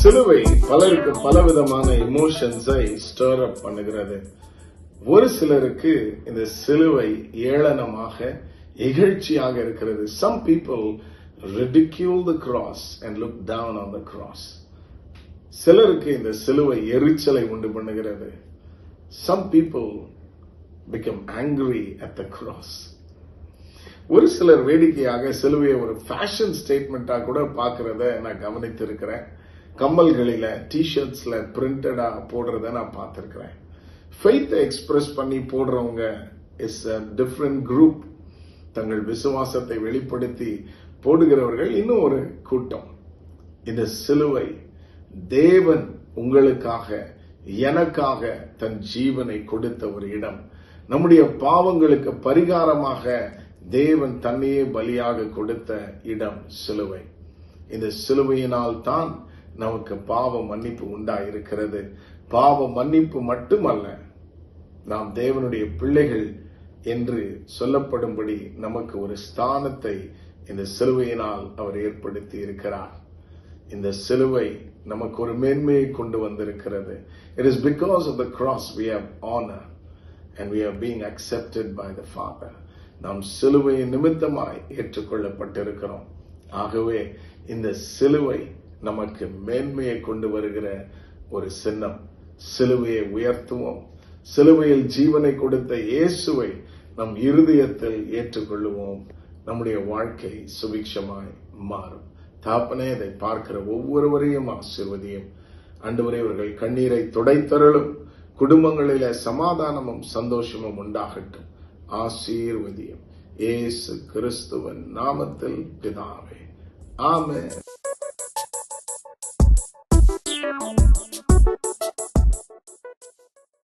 சிலுவை பலருக்கு பலவிதமான எமோஷன்ஸை ஸ்டர் அப் பண்ணுகிறது. ஒரு சிலருக்கு இந்த சிலுவை ஏளனமாக இகழ்ச்சியாக இருக்கிறது. Some people ridicule the cross and look down on the cross. சிலருக்கு இந்த சிலுவை எரிச்சலை உண்டு பண்ணுகிறது. Some people become angry at the cross. ஒரு சிலர் வேடிக்கையாக சிலுவையை ஒரு ஃபேஷன் ஸ்டேட்மெண்டா கூட பார்க்கறத நான் கவனித்திருக்கிறேன். கம்மல்களில டிஷர்ட்ஸ்ல பிரிண்டடா போடுறத நான் பார்த்திருக்கிறேன். ஃபெய்த்தை எக்ஸ்பிரஸ் பண்ணி போடுறவங்க இஸ் a different group. தங்கள் விசுவாசத்தை வெளிப்படுத்தி போடுகிறவர்கள் இன்னும் ஒரு கூட்டம். இந்த சிலுவை தேவன் உங்களுக்காக எனக்காக தன் ஜீவனை கொடுத்த ஒரு இடம். நம்முடைய பாவங்களுக்கு பரிகாரமாக தேவன் தன்னையே பலியாக கொடுத்த இடம் சிலுவை. இந்த சிலுவையினால் தான் நமக்கு பாவ மன்னிப்பு உண்டாயிருக்கிறது. பாவ மன்னிப்பு மட்டுமல்ல, நாம் தேவனுடைய பிள்ளைகள் என்று சொல்லப்படும்படி நமக்கு ஒரு ஸ்தானத்தை இந்த சிலுவையினால் அவர் ஏற்படுத்தி இருக்கிறார். இந்த சிலுவை நமக்கு ஒரு மேன்மையை கொண்டு வந்திருக்கிறது. It is because of the cross we have honor and we are being accepted by the Father. நாம் சிலுவை நிமித்தமாய் ஏற்றுக்கொள்ளப்பட்டிருக்கிறோம். ஆகவே இந்த சிலுவை நமக்கு மேன்மையை கொண்டு வருகிற ஒரு சின்னம். சிலுவையை உயர்த்துவோம். சிலுவையில் ஜீவனை கொடுத்த இயேசுவை நம் இருதயத்தில் ஏற்றுக்கொள்ளுவோம். நம்முடைய வாழ்க்கை சுபிக்ஷமாய் மாறும். தாப்பனே, இதை பார்க்கிற ஒவ்வொருவரையும் ஆசீர்வதியும். ஆண்டவரே, இவர்கள் கண்ணீரை துடைத்தருளும். குடும்பங்களிலே சமாதானமும் சந்தோஷமும் உண்டாகட்டும். ஆசீர்வதியும். இயேசு கிறிஸ்துவின் நாமத்தில் பிதாவே, ஆமென்.